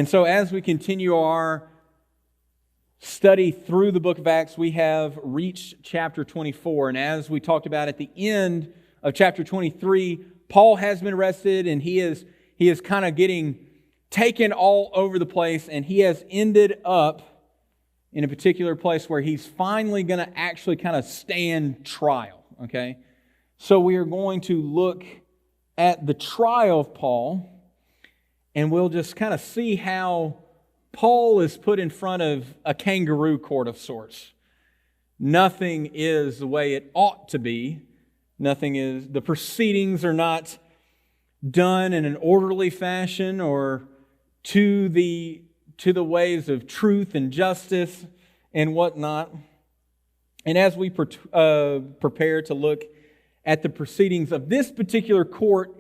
And so as we continue our study through the book of Acts, we have reached chapter 24. And as we talked about at the end of chapter 23, Paul has been arrested and he is kind of getting taken all over the place, and he has ended up in a particular place where he's finally going to actually kind of stand trial. Okay? So we are going to look at the trial of Paul, and we'll just kind of see how Paul is put in front of a kangaroo court of sorts. Nothing is the way it ought to be. The proceedings are not done in an orderly fashion or to the ways of truth and justice and whatnot. And as we prepare to look at the proceedings of this particular court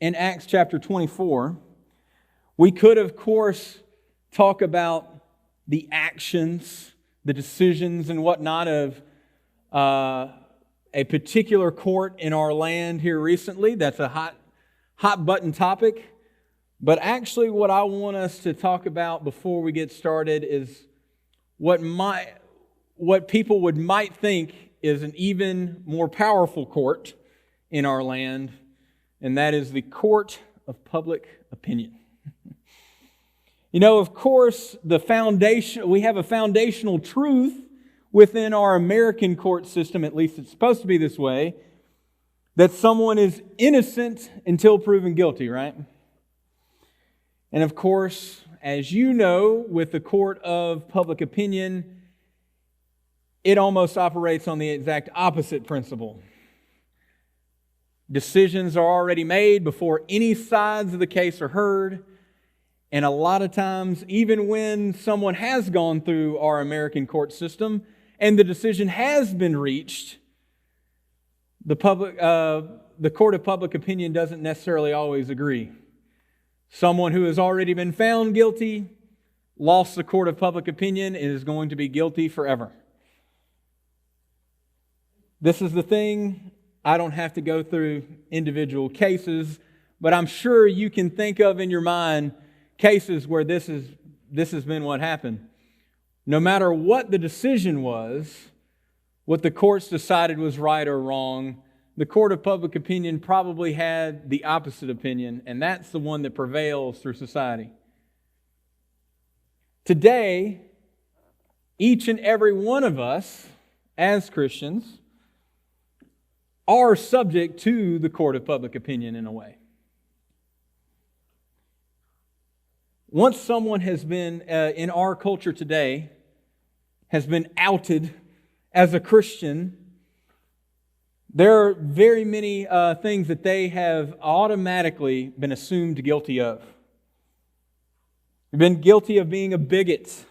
in Acts chapter 24, we could, of course, talk about the actions, the decisions and whatnot of a particular court in our land here recently. That's a hot button topic. But actually what I want us to talk about before we get started is what people might think is an even more powerful court in our land, and that is the court of public opinion. You know, of course, we have a foundational truth within our American court system, at least it's supposed to be this way, that someone is innocent until proven guilty, right? And of course, as you know, with the court of public opinion, it almost operates on the exact opposite principle. Decisions are already made before any sides of the case are heard. And a lot of times, even when someone has gone through our American court system and the decision has been reached, the court of public opinion doesn't necessarily always agree. Someone who has already been found guilty, lost the court of public opinion, and is going to be guilty forever. This is the thing. I don't have to go through individual cases, but I'm sure you can think of in your mind cases where this has been what happened. No matter what the decision was, what the courts decided was right or wrong, the court of public opinion probably had the opposite opinion, and that's the one that prevails through society. Today, each and every one of us, as Christians, are subject to the court of public opinion in a way. Once someone has been, in our culture today, has been outed as a Christian, there are very many things that they have automatically been assumed guilty of. They've been guilty of being a bigot,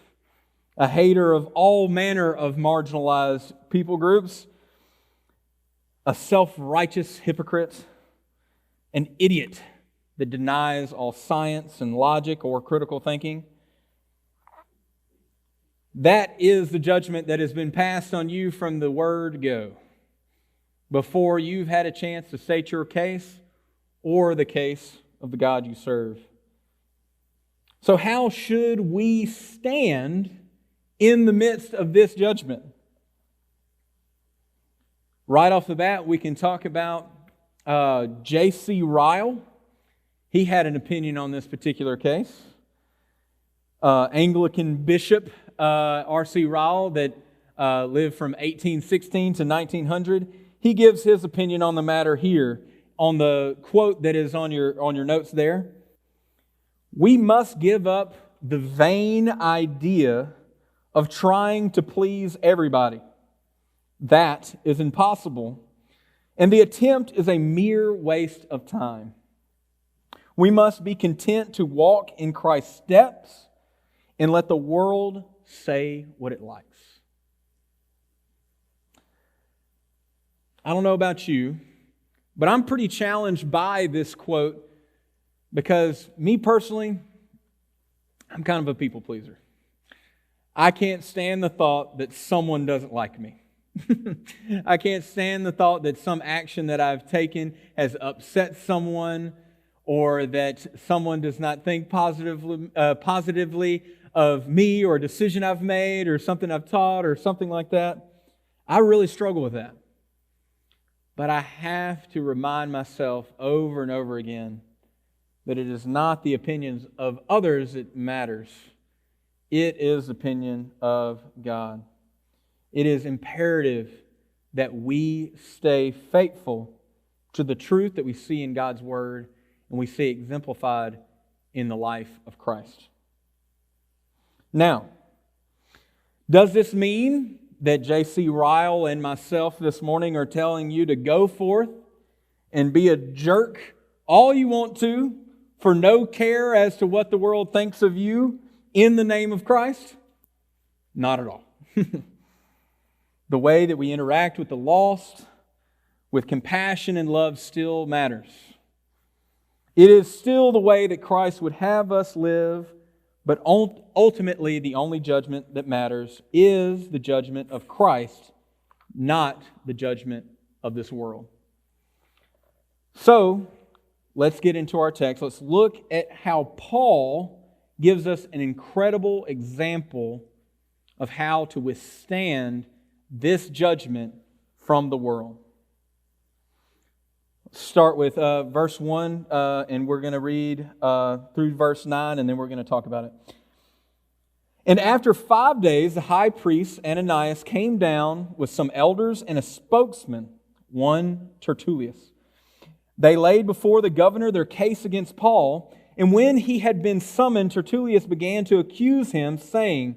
a hater of all manner of marginalized people groups, a self-righteous hypocrite, an idiot that denies all science and logic or critical thinking. That is the judgment that has been passed on you from the word go, before you've had a chance to state your case or the case of the God you serve. So how should we stand in the midst of this judgment? Right off the bat, we can talk about J.C. Ryle. He had an opinion on this particular case. Anglican Bishop R.C. Ryle that lived from 1816 to 1900. He gives his opinion on the matter here on the quote that is on your notes there. We must give up the vain idea of trying to please everybody. That is impossible, and the attempt is a mere waste of time. We must be content to walk in Christ's steps and let the world say what it likes. I don't know about you, but I'm pretty challenged by this quote because me personally, I'm kind of a people pleaser. I can't stand the thought that someone doesn't like me. I can't stand the thought that some action that I've taken has upset someone or that someone does not think positively of me or a decision I've made or something I've taught or something like that. I really struggle with that. But I have to remind myself over and over again that it is not the opinions of others that matters. It is the opinion of God. It is imperative that we stay faithful to the truth that we see in God's Word and we see exemplified in the life of Christ. Now, does this mean that J.C. Ryle and myself this morning are telling you to go forth and be a jerk all you want to for no care as to what the world thinks of you in the name of Christ? Not at all. The way that we interact with the lost, with compassion and love, still matters. It is still the way that Christ would have us live, but ultimately the only judgment that matters is the judgment of Christ, not the judgment of this world. So, let's get into our text. Let's look at how Paul gives us an incredible example of how to withstand this judgment from the world. Start with verse 1, and we're going to read through verse 9, and then we're going to talk about it. And after 5 days, the high priest Ananias came down with some elders and a spokesman, one Tertullus. They laid before the governor their case against Paul, and when he had been summoned, Tertullus began to accuse him, saying,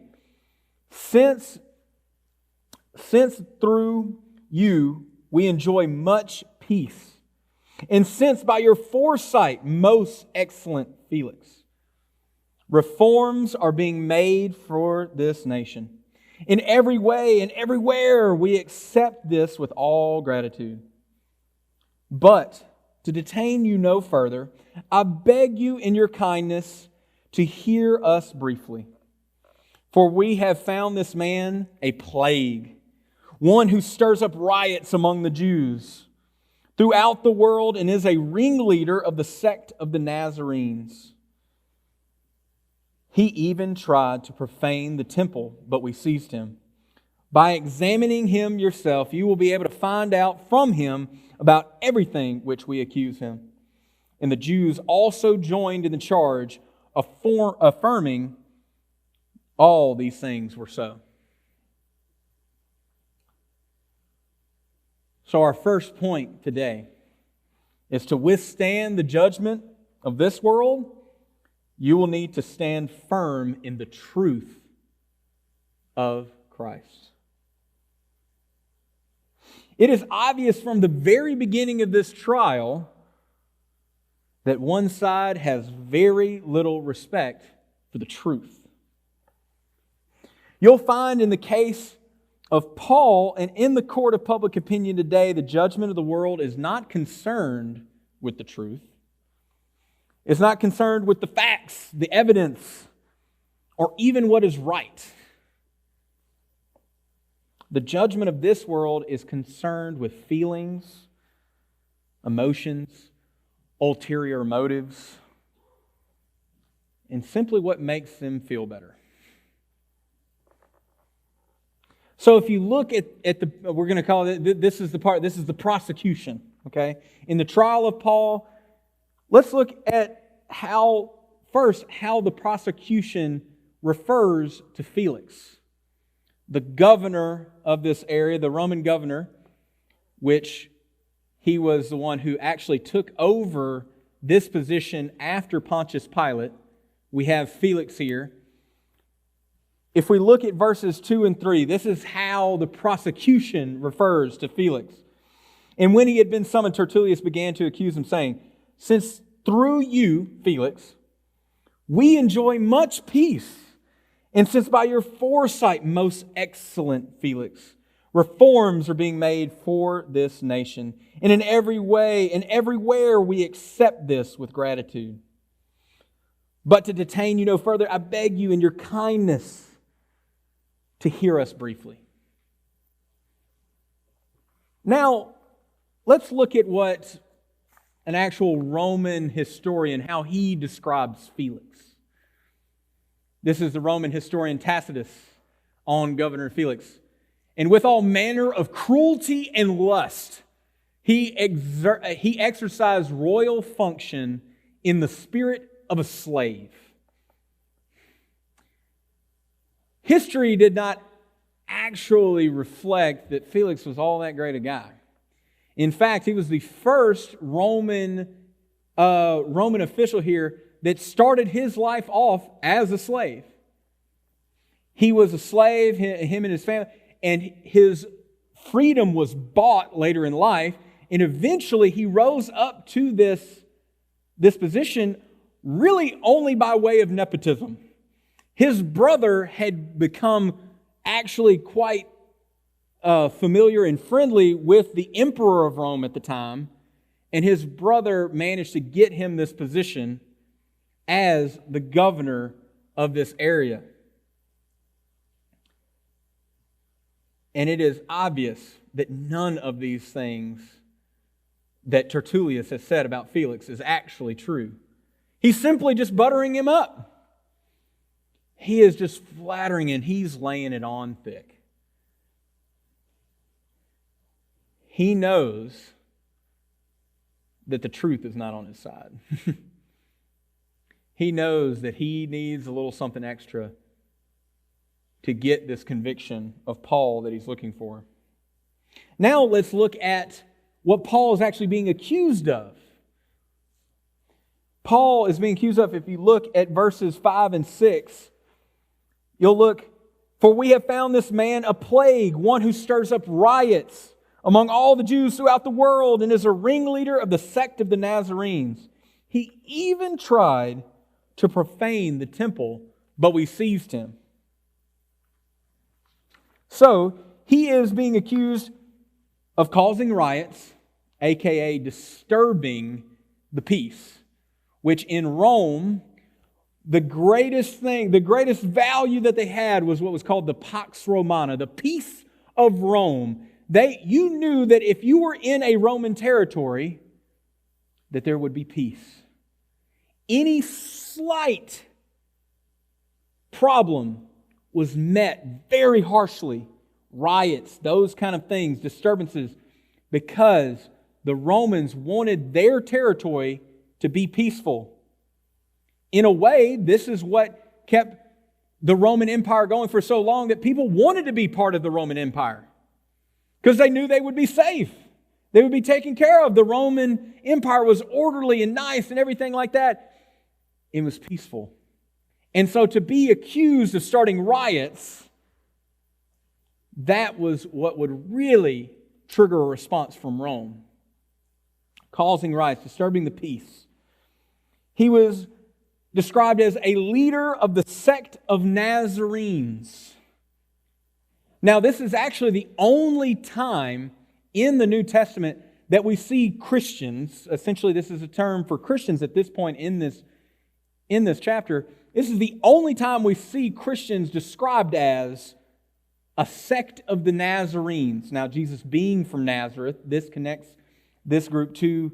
Since through you we enjoy much peace, and since by your foresight, most excellent Felix, reforms are being made for this nation. In every way and everywhere we accept this with all gratitude. But to detain you no further, I beg you in your kindness to hear us briefly. For we have found this man a plague, one who stirs up riots among the Jews throughout the world and is a ringleader of the sect of the Nazarenes. He even tried to profane the temple, but we seized him. By examining him yourself, you will be able to find out from him about everything which we accuse him. And the Jews also joined in the charge, affirming all these things were so. So our first point today is to withstand the judgment of this world, you will need to stand firm in the truth of Christ. It is obvious from the very beginning of this trial that one side has very little respect for the truth. You'll find in the case of Paul and in the court of public opinion today, the judgment of the world is not concerned with the truth. It's not concerned with the facts, the evidence, or even what is right. The judgment of this world is concerned with feelings, emotions, ulterior motives, and simply what makes them feel better. So if you look at the, we're going to call it, this is the prosecution, okay? In the trial of Paul, let's look at how the prosecution refers to Felix, the governor of this area, the Roman governor, which he was the one who actually took over this position after Pontius Pilate. We have Felix here. If we look at verses 2 and 3, this is how the prosecution refers to Felix. And when he had been summoned, Tertullus began to accuse him, saying, Since through you, Felix, we enjoy much peace, and since by your foresight, most excellent Felix, reforms are being made for this nation, and in every way and everywhere we accept this with gratitude. But to detain you no further, I beg you in your kindness to hear us briefly. Now, let's look at what an actual Roman historian, how he describes Felix. This is the Roman historian Tacitus on Governor Felix. And with all manner of cruelty and lust, he exercised royal function in the spirit of a slave. History did not actually reflect that Felix was all that great a guy. In fact, he was the first Roman official here that started his life off as a slave. He was a slave, him and his family, and his freedom was bought later in life, and eventually he rose up to this position really only by way of nepotism. His brother had become actually quite familiar and friendly with the emperor of Rome at the time, and his brother managed to get him this position as the governor of this area. And it is obvious that none of these things that Tertullius has said about Felix is actually true. He's simply just buttering him up. He is just flattering and he's laying it on thick. He knows that the truth is not on his side. He knows that he needs a little something extra to get this conviction of Paul that he's looking for. Now let's look at what Paul is actually being accused of. Paul is being accused of, if you look at verses 5 and 6, you'll look, for we have found this man a plague, one who stirs up riots among all the Jews throughout the world and is a ringleader of the sect of the Nazarenes. He even tried to profane the temple, but we seized him. So, he is being accused of causing riots, aka disturbing the peace, which in Rome, the greatest value that they had was what was called the Pax Romana, the peace of Rome. You knew that if you were in a Roman territory, that there would be peace. Any slight problem was met very harshly. Riots, those kind of things, disturbances, because the Romans wanted their territory to be peaceful. In a way, this is what kept the Roman Empire going for so long, that people wanted to be part of the Roman Empire because they knew they would be safe. They would be taken care of. The Roman Empire was orderly and nice and everything like that. It was peaceful. And so to be accused of starting riots, that was what would really trigger a response from Rome. Causing riots, disturbing the peace. He was described as a leader of the sect of Nazarenes. Now, this is actually the only time in the New Testament that we see Christians, essentially this is a term for Christians at this point in this chapter. This is the only time we see Christians described as a sect of the Nazarenes. Now, Jesus being from Nazareth, this connects this group to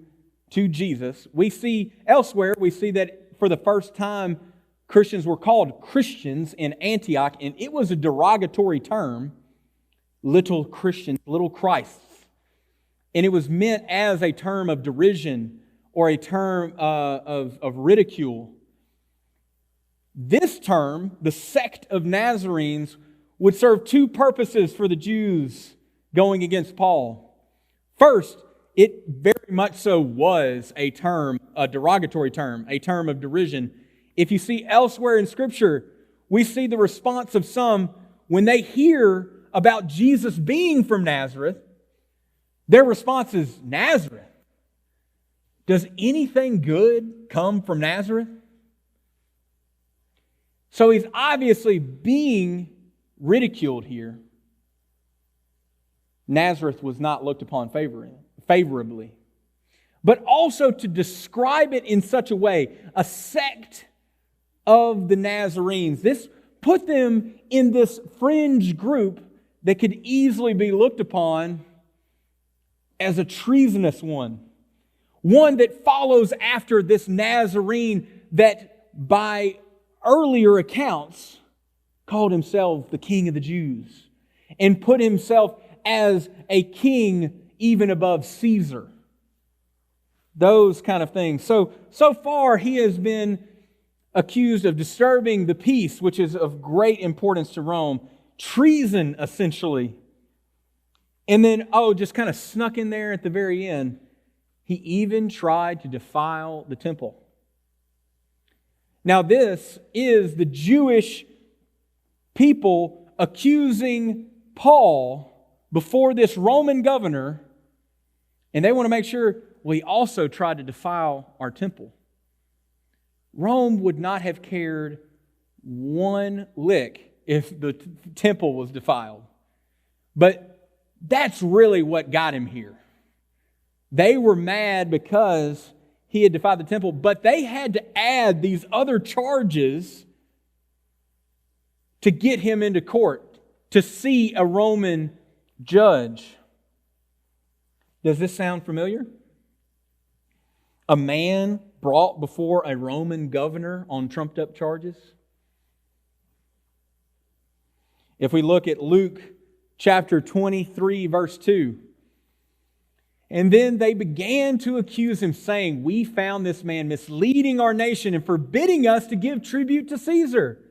Jesus. We see elsewhere, we see that for the first time, Christians were called Christians in Antioch, and it was a derogatory term, little Christians, little Christs. And it was meant as a term of derision or a term of ridicule. This term, the sect of Nazarenes, would serve two purposes for the Jews going against Paul. First, it very much so was a term, a derogatory term, a term of derision. If you see elsewhere in Scripture, we see the response of some when they hear about Jesus being from Nazareth. Their response is, Nazareth? Does anything good come from Nazareth? So he's obviously being ridiculed here. Nazareth was not looked upon favorably. But also to describe it in such a way, a sect of the Nazarenes. This put them in this fringe group that could easily be looked upon as a treasonous one. one that follows after this Nazarene that by earlier accounts called himself the King of the Jews and put himself as a king even above Caesar. Those kind of things. So far he has been accused of disturbing the peace, which is of great importance to Rome. Treason, essentially. And then, just kind of snuck in there at the very end, he even tried to defile the temple. Now this is the Jewish people accusing Paul before this Roman governor, and they want to make sure, he also tried to defile our temple. Rome would not have cared one lick if the temple was defiled. But that's really what got him here. They were mad because he had defied the temple, but they had to add these other charges to get him into court, to see a Roman judge. Does this sound familiar? A man brought before a Roman governor on trumped up charges? If we look at Luke chapter 23, verse 2. And then they began to accuse him, saying, "We found this man misleading our nation and forbidding us to give tribute to Caesar,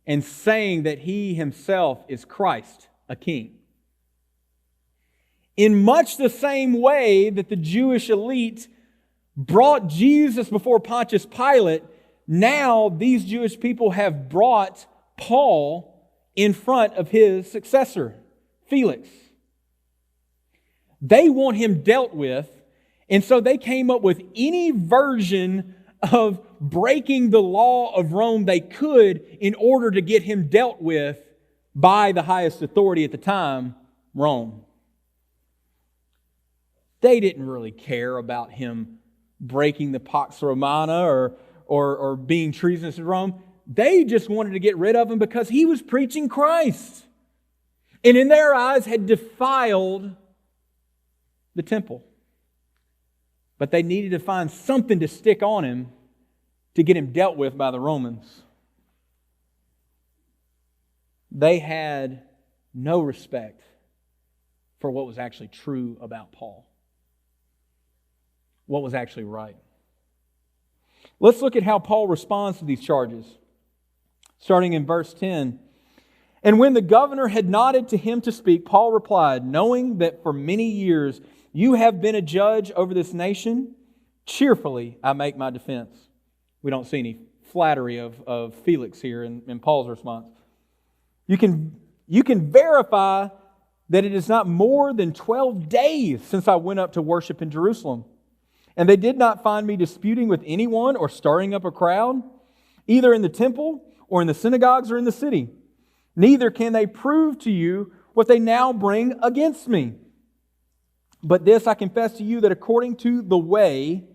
and saying that he himself is Christ, a king." In much the same way that the Jewish elite brought Jesus before Pontius Pilate, now these Jewish people have brought Paul in front of his successor, Felix. They want him dealt with, and so they came up with any version of breaking the law of Rome they could in order to get him dealt with by the highest authority at the time, Rome. They didn't really care about him breaking the Pax Romana or being treasonous to Rome. They just wanted to get rid of him because he was preaching Christ. And in their eyes had defiled the temple. But they needed to find something to stick on him to get him dealt with by the Romans. They had no respect for what was actually true about Paul. What was actually right. Let's look at how Paul responds to these charges. Starting in verse 10. And when the governor had nodded to him to speak, Paul replied, "Knowing that for many years you have been a judge over this nation, cheerfully I make my defense." We don't see any flattery of Felix here in Paul's response. You can verify that it is not more than 12 days since I went up to worship in Jerusalem. And they did not find me disputing with anyone or stirring up a crowd, either in the temple or in the synagogues or in the city. Neither can they prove to you what they now bring against me. But this I confess to you, that according to the way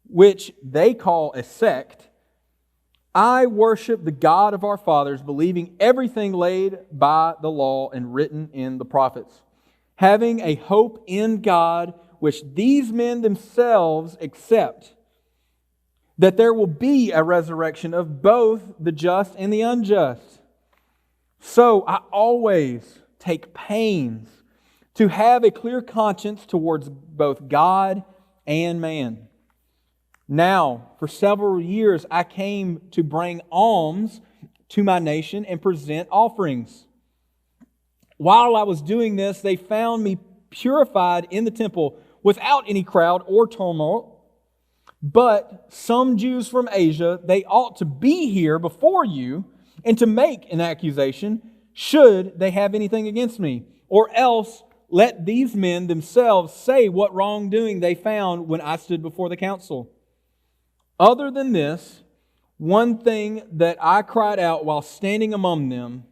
which they call a sect, I worship the God of our fathers, believing everything laid by the law and written in the prophets, having a hope in God, which these men themselves accept, that there will be a resurrection of both the just and the unjust. So I always take pains to have a clear conscience towards both God and man. Now, for several years, I came to bring alms to my nation and present offerings. While I was doing this, they found me purified in the temple without any crowd or tumult. But some Jews from Asia, they ought to be here before you and to make an accusation, should they have anything against me. Or else let these men themselves say what wrongdoing they found when I stood before the council. Other than this, one thing that I cried out while standing among them,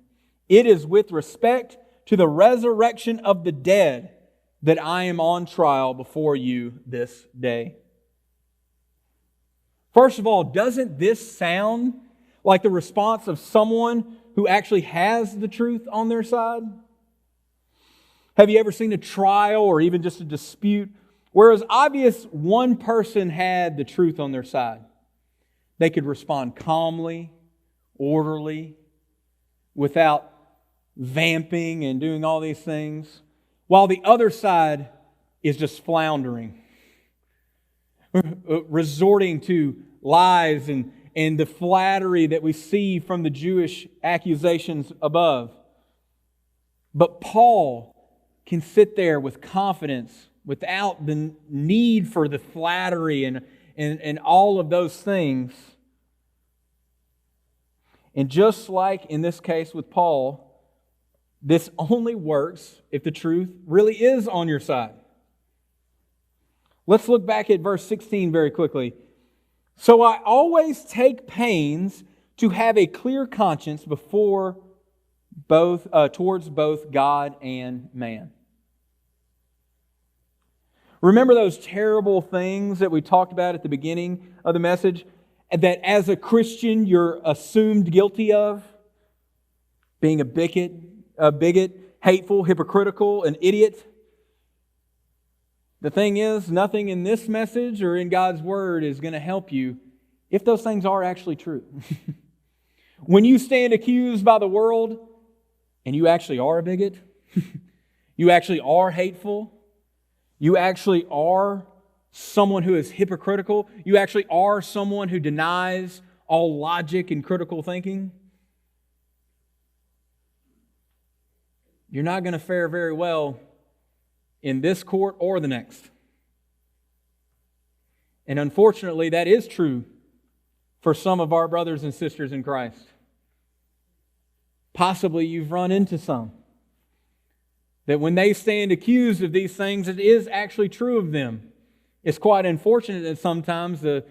it is with respect to the resurrection of the dead that I am on trial before you this day. First of all, doesn't this sound like the response of someone who actually has the truth on their side? Have you ever seen a trial or even just a dispute Whereas obvious one person had the truth on their side. They could respond calmly, orderly, without vamping and doing all these things, while the other side is just floundering, resorting to lies and the flattery that we see from the Jewish accusations above. But Paul can sit there with confidence without the need for the flattery and all of those things. And just like in this case with Paul, this only works if the truth really is on your side. Let's look back at verse 16 very quickly. So I always take pains to have a clear conscience towards both God and man. Remember those terrible things that we talked about at the beginning of the message that as a Christian you're assumed guilty of? Being a bigot, hateful, hypocritical, an idiot. The thing is, nothing in this message or in God's Word is going to help you if those things are actually true. When you stand accused by the world and you actually are a bigot, you actually are hateful, you actually are someone who is hypocritical, you actually are someone who denies all logic and critical thinking, you're not going to fare very well in this court or the next. And unfortunately, that is true for some of our brothers and sisters in Christ. Possibly you've run into some that when they stand accused of these things, it is actually true of them. It's quite unfortunate that sometimes the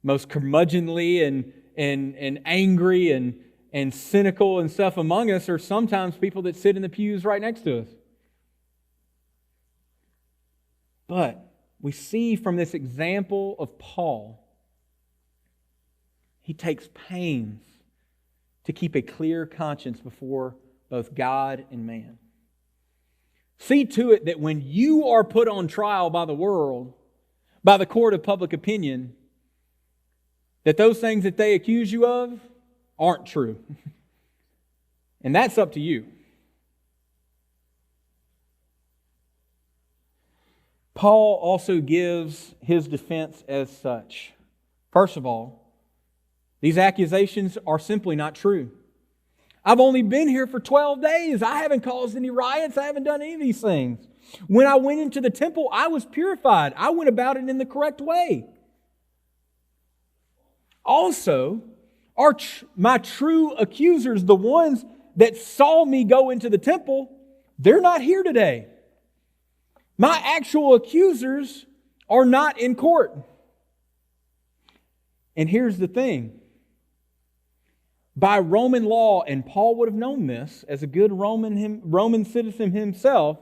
most curmudgeonly and angry and cynical and stuff among us are sometimes people that sit in the pews right next to us. But we see from this example of Paul, he takes pains to keep a clear conscience before both God and man. See to it that when you are put on trial by the world, by the court of public opinion, that those things that they accuse you of aren't true. And that's up to you. Paul also gives his defense as such. First of all, these accusations are simply not true. I've only been here for 12 days. I haven't caused any riots. I haven't done any of these things. When I went into the temple, I was purified. I went about it in the correct way. Also, my true accusers, the ones that saw me go into the temple, they're not here today. My actual accusers are not in court. And here's the thing. By Roman law, and Paul would have known this as a good Roman citizen himself,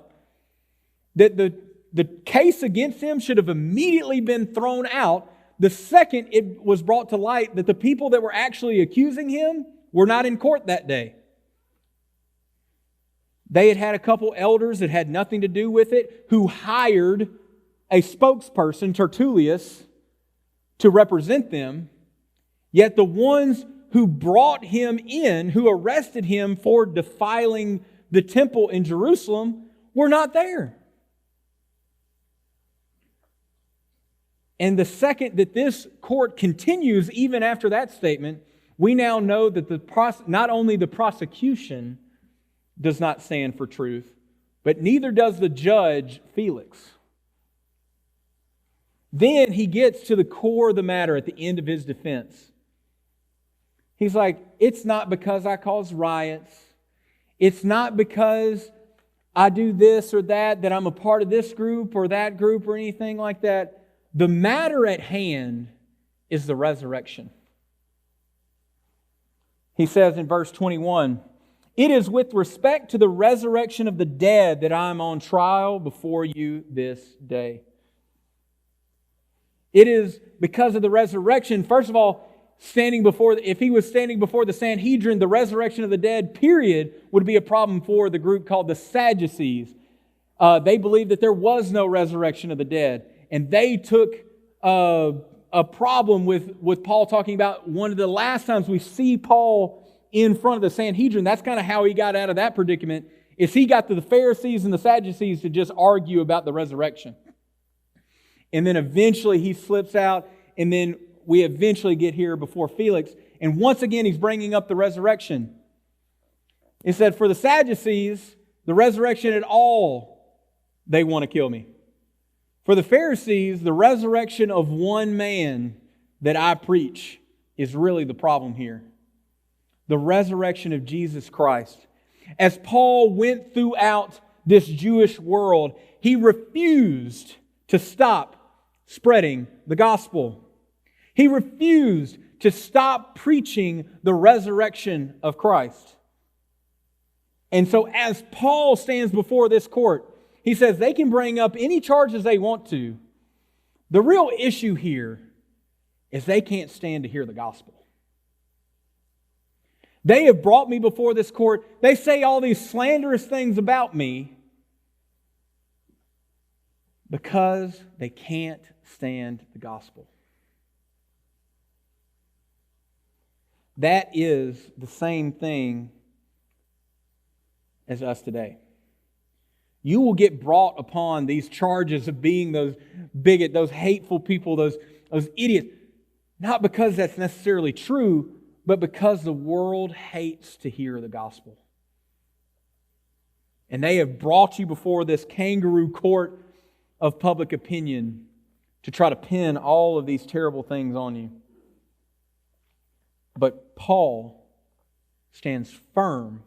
that the case against him should have immediately been thrown out the second it was brought to light that the people that were actually accusing him were not in court that day. They had a couple elders that had nothing to do with it who hired a spokesperson, Tertullius, to represent them. Yet the ones who brought him in, who arrested him for defiling the temple in Jerusalem, were not there. And the second that this court continues, even after that statement, we now know that not only the prosecution does not stand for truth, but neither does the judge, Felix. Then he gets to the core of the matter at the end of his defense. He's like, it's not because I cause riots. It's not because I do this or that I'm a part of this group or that group or anything like that. The matter at hand is the resurrection. He says in verse 21, "It is with respect to the resurrection of the dead that I am on trial before you this day." It is because of the resurrection. First of all, if he was standing before the Sanhedrin, the resurrection of the dead, period, would be a problem for the group called the Sadducees. They believed that there was no resurrection of the dead. And they took a problem with Paul talking about one of the last times we see Paul in front of the Sanhedrin. That's kind of how he got out of that predicament, is he got to the Pharisees and the Sadducees to just argue about the resurrection. And then eventually he slips out, and then we eventually get here before Felix. And once again, he's bringing up the resurrection. He said, for the Sadducees, the resurrection at all, they want to kill me. For the Pharisees, the resurrection of one man that I preach is really the problem here. The resurrection of Jesus Christ. As Paul went throughout this Jewish world, he refused to stop spreading the gospel. He refused to stop preaching the resurrection of Christ. And so as Paul stands before this court, he says they can bring up any charges they want to. The real issue here is they can't stand to hear the gospel. They have brought me before this court. They say all these slanderous things about me because they can't stand the gospel. That is the same thing as us today. You will get brought upon these charges of being those bigot, those hateful people, those idiots. Not because that's necessarily true, but because the world hates to hear the gospel. And they have brought you before this kangaroo court of public opinion to try to pin all of these terrible things on you. But Paul stands firm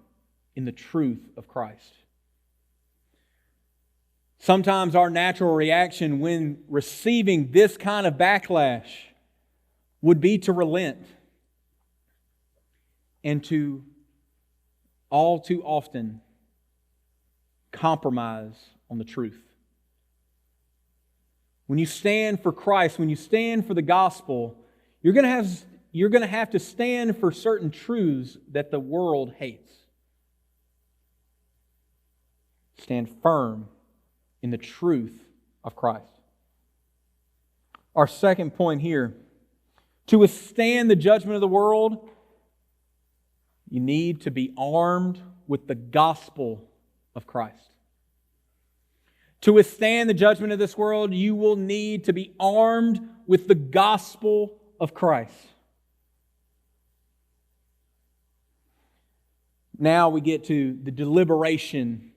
in the truth of Christ. Sometimes our natural reaction when receiving this kind of backlash would be to relent and to all too often compromise on the truth. When you stand for Christ, when you stand for the gospel, you're going to have to stand for certain truths that the world hates. Stand firm in the truth of Christ. Our second point here, to withstand the judgment of the world, you need to be armed with the gospel of Christ. To withstand the judgment of this world, you will need to be armed with the gospel of Christ. Now we get to the deliberation.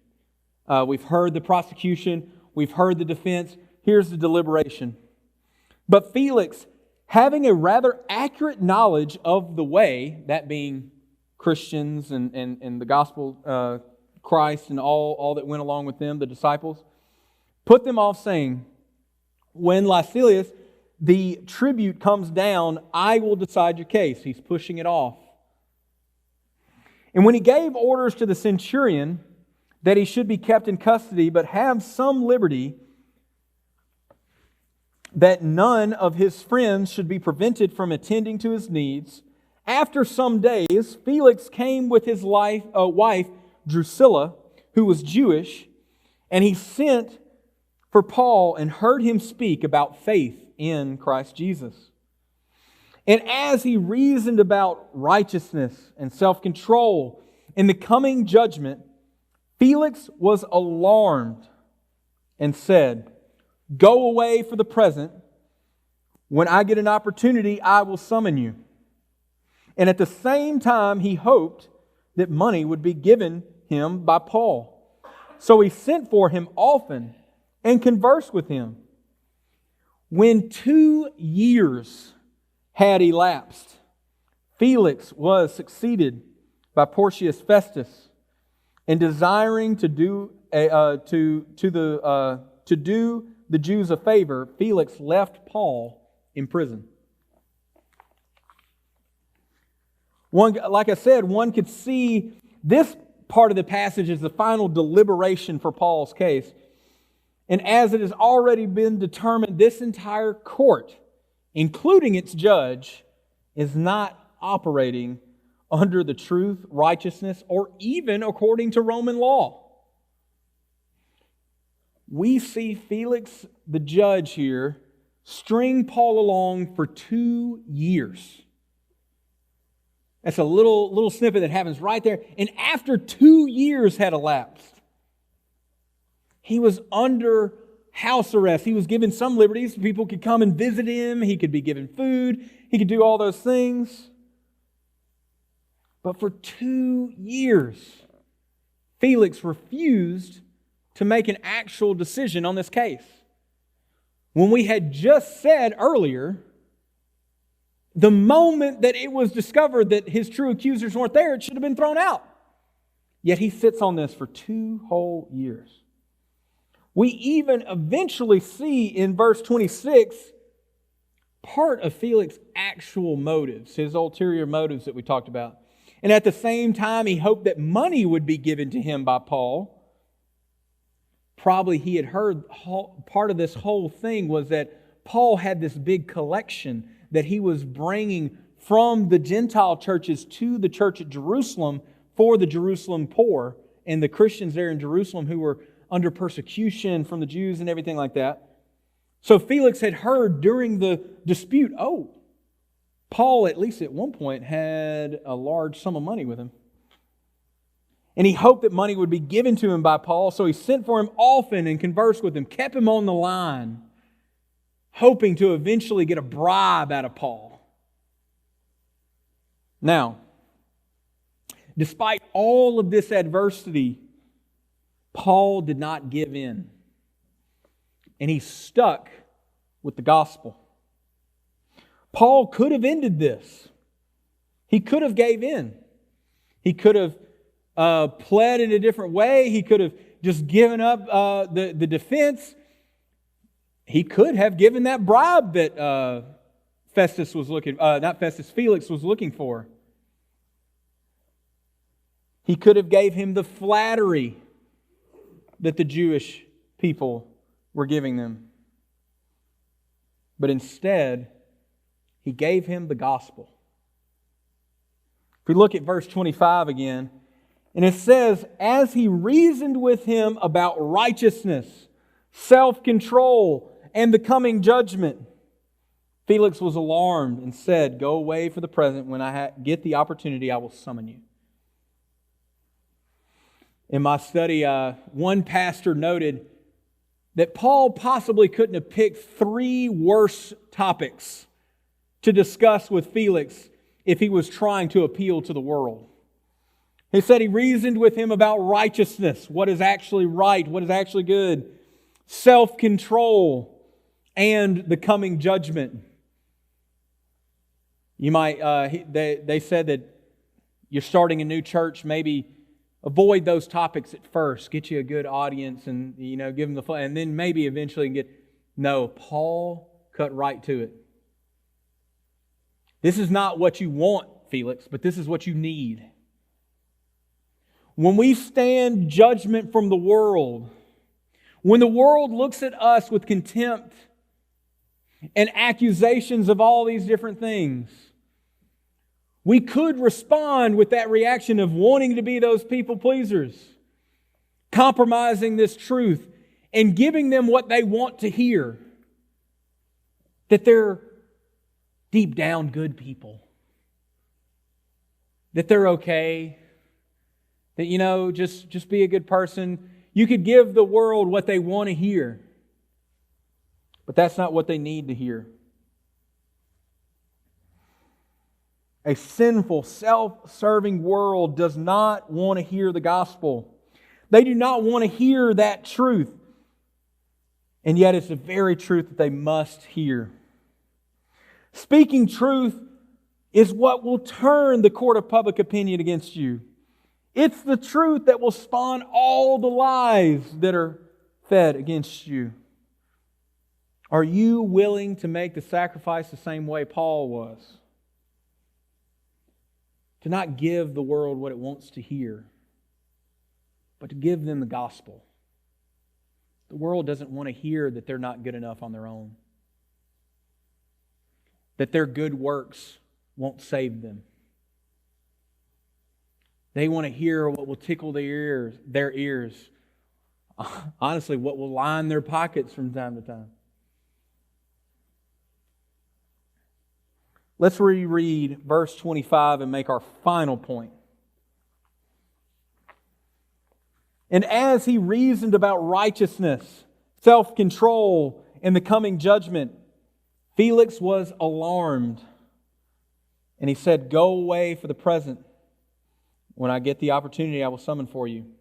We've heard the prosecution. We've heard the defense. Here's the deliberation. But Felix, having a rather accurate knowledge of the way, that being Christians and the gospel, Christ and all that went along with them, the disciples, put them off, saying, when Lysias, the tribute, comes down, I will decide your case. He's pushing it off. And when he gave orders to the centurion that he should be kept in custody, but have some liberty, that none of his friends should be prevented from attending to his needs, after some days, Felix came with his wife, Drusilla, who was Jewish, and he sent for Paul and heard him speak about faith in Christ Jesus. And as he reasoned about righteousness and self-control in the coming judgment, Felix was alarmed and said, go away for the present. When I get an opportunity, I will summon you. And at the same time, he hoped that money would be given him by Paul. So he sent for him often and conversed with him. When 2 years had elapsed, Felix was succeeded by Porcius Festus, and desiring to do the Jews a favor, Felix left Paul in prison. Like I said, one could see this part of the passage as the final deliberation for Paul's case. And as it has already been determined, this entire court, including its judge, is not operating under the truth, righteousness, or even according to Roman law. we see Felix, the judge here, string Paul along for 2 years. That's a little snippet that happens right there. And after 2 years had elapsed, he was under house arrest. He was given some liberties. People could come and visit him. He could be given food. He could do all those things. But for 2 years, Felix refused to make an actual decision on this case. When we had just said earlier, the moment that it was discovered that his true accusers weren't there, it should have been thrown out. Yet he sits on this for 2 whole years. We even eventually see in verse 26 part of Felix's actual motives, his ulterior motives that we talked about. And at the same time, he hoped that money would be given to him by Paul. Probably he had heard part of this whole thing was that Paul had this big collection that he was bringing from the Gentile churches to the church at Jerusalem for the Jerusalem poor and the Christians there in Jerusalem who were under persecution from the Jews and everything like that. So Felix had heard during the dispute, Paul, at least at one point, had a large sum of money with him. And he hoped that money would be given to him by Paul, so he sent for him often and conversed with him, kept him on the line, hoping to eventually get a bribe out of Paul. Now, despite all of this adversity, Paul did not give in. And he stuck with the gospel. Paul could have ended this. He could have gave in. He could have pled in a different way. He could have just given up the defense. He could have given that bribe that Felix was looking for. He could have gave him the flattery that the Jewish people were giving them. But instead, he gave him the gospel. If we look at verse 25 again, and it says, as he reasoned with him about righteousness, self-control, and the coming judgment, Felix was alarmed and said, go away for the present. When I get the opportunity, I will summon you. In my study, one pastor noted that Paul possibly couldn't have picked 3 worse topics to discuss with Felix if he was trying to appeal to the world. He said he reasoned with him about righteousness, what is actually right, what is actually good, self-control, and the coming judgment. You might, they said that you're starting a new church, maybe avoid those topics at first, get you a good audience and, give them the fun, and then maybe eventually get, no, Paul cut right to it. This is not what you want, Felix, but this is what you need. When we stand judgment from the world, when the world looks at us with contempt and accusations of all these different things, we could respond with that reaction of wanting to be those people pleasers, compromising this truth and giving them what they want to hear, that they're deep down good people, that they're okay, that, just be a good person. You could give the world what they want to hear, but that's not what they need to hear. A sinful, self-serving world does not want to hear the gospel. They do not want to hear that truth. And yet it's the very truth that they must hear. Speaking truth is what will turn the court of public opinion against you. It's the truth that will spawn all the lies that are fed against you. Are you willing to make the sacrifice the same way Paul was? To not give the world what it wants to hear, but to give them the gospel. The world doesn't want to hear that they're not good enough on their own, that their good works won't save them. They want to hear what will tickle their ears. honestly, what will line their pockets from time to time. Let's reread verse 25 and make our final point. And as he reasoned about righteousness, self-control, and the coming judgment, Felix was alarmed. And he said, "Go away for the present. When I get the opportunity, I will summon for you."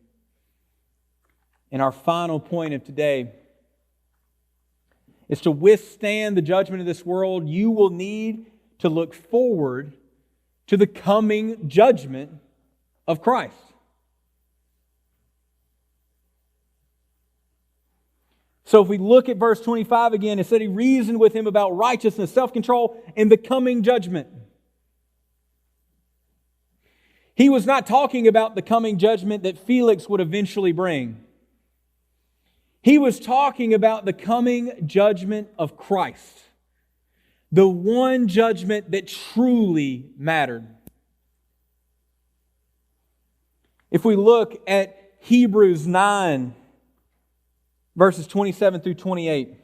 And our final point of today is to withstand the judgment of this world, you will need to look forward to the coming judgment of Christ. So if we look at verse 25 again, it said he reasoned with him about righteousness, self-control, and the coming judgment. He was not talking about the coming judgment that Felix would eventually bring. He was talking about the coming judgment of Christ. The one judgment that truly mattered. If we look at Hebrews 9, verses 27 through 28,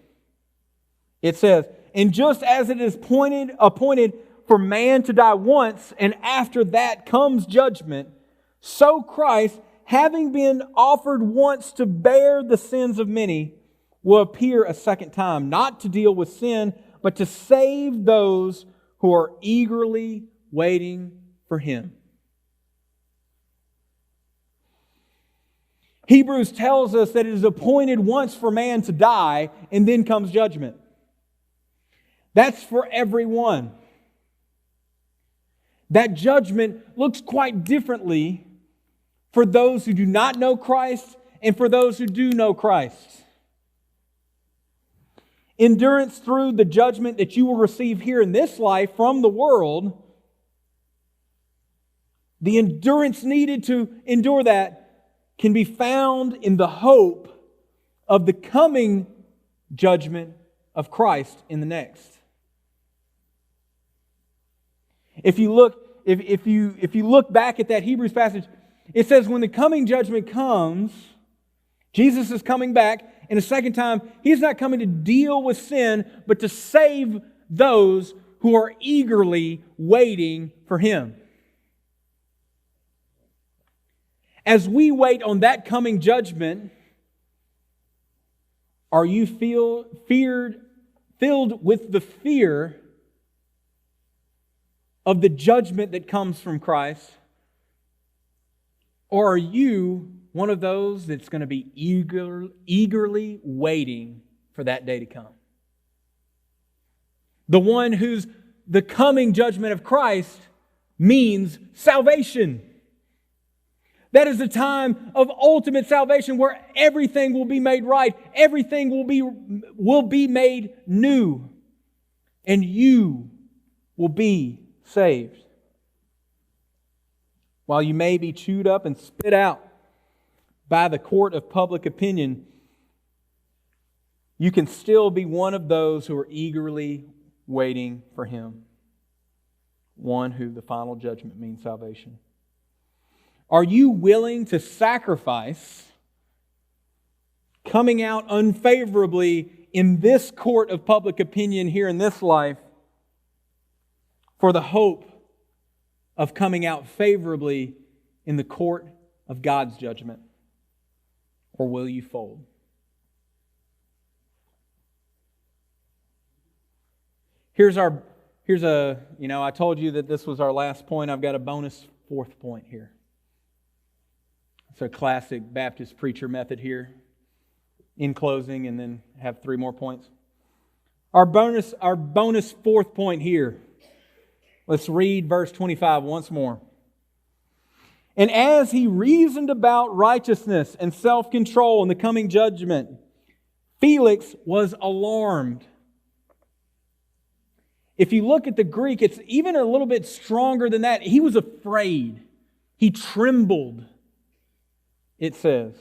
it says, "And just as it is appointed for man to die once, and after that comes judgment, so Christ, having been offered once to bear the sins of many, will appear a second time, not to deal with sin, but to save those who are eagerly waiting for Him." Hebrews tells us that it is appointed once for man to die, and then comes judgment. That's for everyone. That judgment looks quite differently for those who do not know Christ and for those who do know Christ. Endurance through the judgment that you will receive here in this life from the world, the endurance needed to endure that can be found in the hope of the coming judgment of Christ in the next. If you look back at that Hebrews passage, it says when the coming judgment comes, Jesus is coming back, and a second time, He's not coming to deal with sin, but to save those who are eagerly waiting for Him. As we wait on that coming judgment, are you filled with the fear of the judgment that comes from Christ? Or are you one of those that's going to be eagerly waiting for that day to come? The one whose the coming judgment of Christ means salvation. That is the time of ultimate salvation where everything will be made right. Everything will be made new. And you will be saved. While you may be chewed up and spit out by the court of public opinion, you can still be one of those who are eagerly waiting for Him. One who the final judgment means salvation. Are you willing to sacrifice coming out unfavorably in this court of public opinion here in this life for the hope of coming out favorably in the court of God's judgment? Or will you fold? I told you that this was our last point. I've got a bonus fourth point here. It's a classic Baptist preacher method here. In closing, and then have three more points. Our bonus fourth point here. Let's read verse 25 once more. "And as he reasoned about righteousness and self-control and the coming judgment, Felix was alarmed." If you look at the Greek, it's even a little bit stronger than that. He was afraid. He trembled, it says.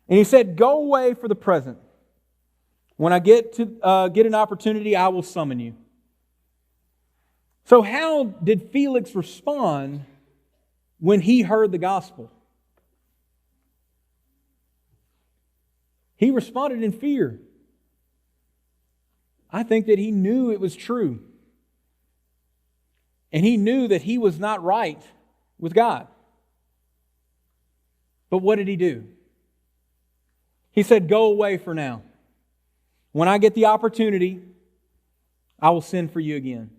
And he said, "Go away for the present. When I get an opportunity, I will summon you." So how did Felix respond when he heard the gospel? He responded in fear. I think that he knew it was true. And he knew that he was not right with God. But what did he do? He said, "Go away for now. When I get the opportunity, I will send for you again."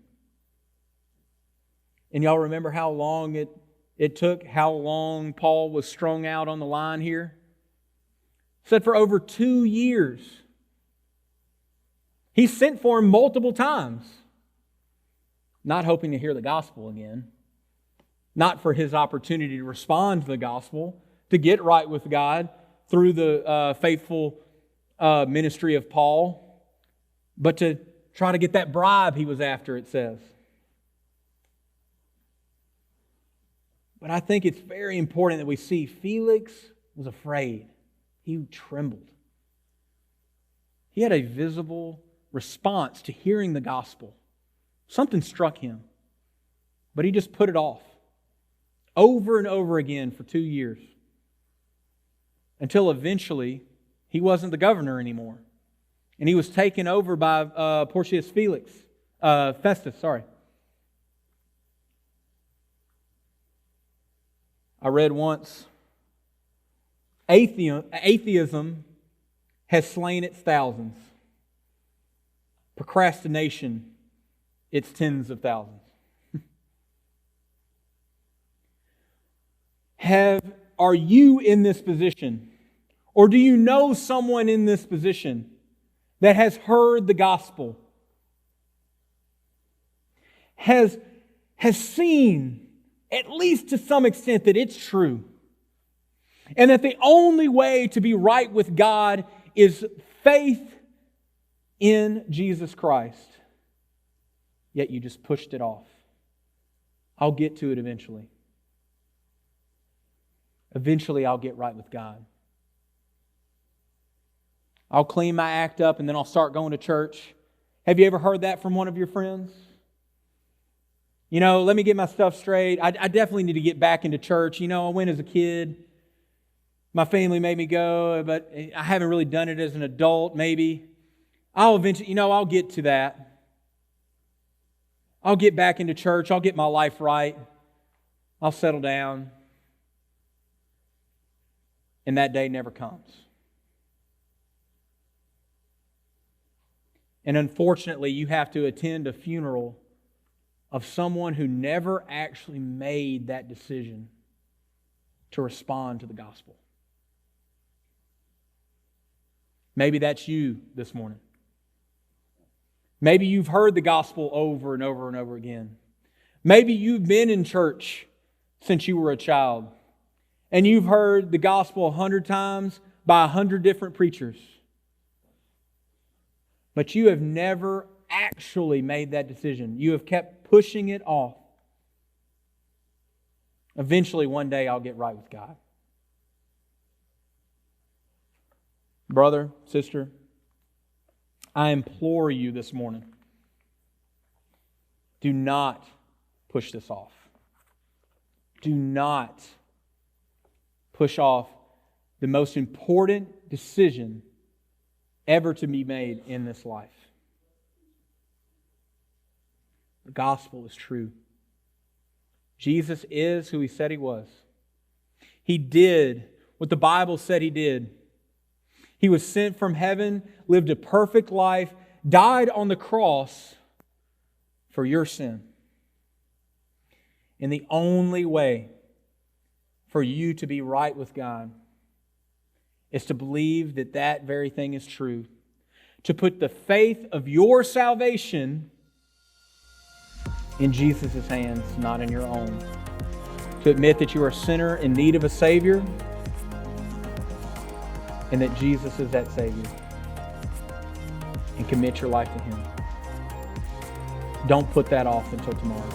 And y'all remember how long it took, how long Paul was strung out on the line here? It said for over 2 years. He sent for him multiple times, not hoping to hear the gospel again, not for his opportunity to respond to the gospel, to get right with God through the faithful ministry of Paul, but to try to get that bribe he was after, it says. But I think it's very important that we see Felix was afraid. He trembled. He had a visible response to hearing the gospel. Something struck him, but he just put it off over and over again for 2 years, until eventually he wasn't the governor anymore, and he was taken over by Porcius Festus. I read once, atheism has slain its thousands. Procrastination, its tens of thousands. Are you in this position? Or do you know someone in this position that has heard the gospel? Has seen, at least to some extent, that it's true. And that the only way to be right with God is faith in Jesus Christ. Yet you just pushed it off. I'll get to it eventually. Eventually I'll get right with God. I'll clean my act up and then I'll start going to church. Have you ever heard that from one of your friends? You know, let me get my stuff straight. I definitely need to get back into church. You know, I went as a kid. My family made me go, but I haven't really done it as an adult, maybe. I'll eventually, I'll get to that. I'll get back into church. I'll get my life right. I'll settle down. And that day never comes. And unfortunately, you have to attend a funeral of someone who never actually made that decision to respond to the gospel. Maybe that's you this morning. Maybe you've heard the gospel over and over and over again. Maybe you've been in church since you were a child, and you've heard the gospel 100 times by 100 different preachers. But you have never actually made that decision. You have kept pushing it off. Eventually, one day, I'll get right with God. Brother, sister, I implore you this morning, do not push this off. Do not push off the most important decision ever to be made in this life. The gospel is true. Jesus is who He said He was. He did what the Bible said He did. He was sent from heaven, lived a perfect life, died on the cross for your sin. And the only way for you to be right with God is to believe that that very thing is true. To put the faith of your salvation in Jesus' hands, not in your own. To admit that you are a sinner in need of a Savior, and that Jesus is that Savior. And commit your life to Him. Don't put that off until tomorrow.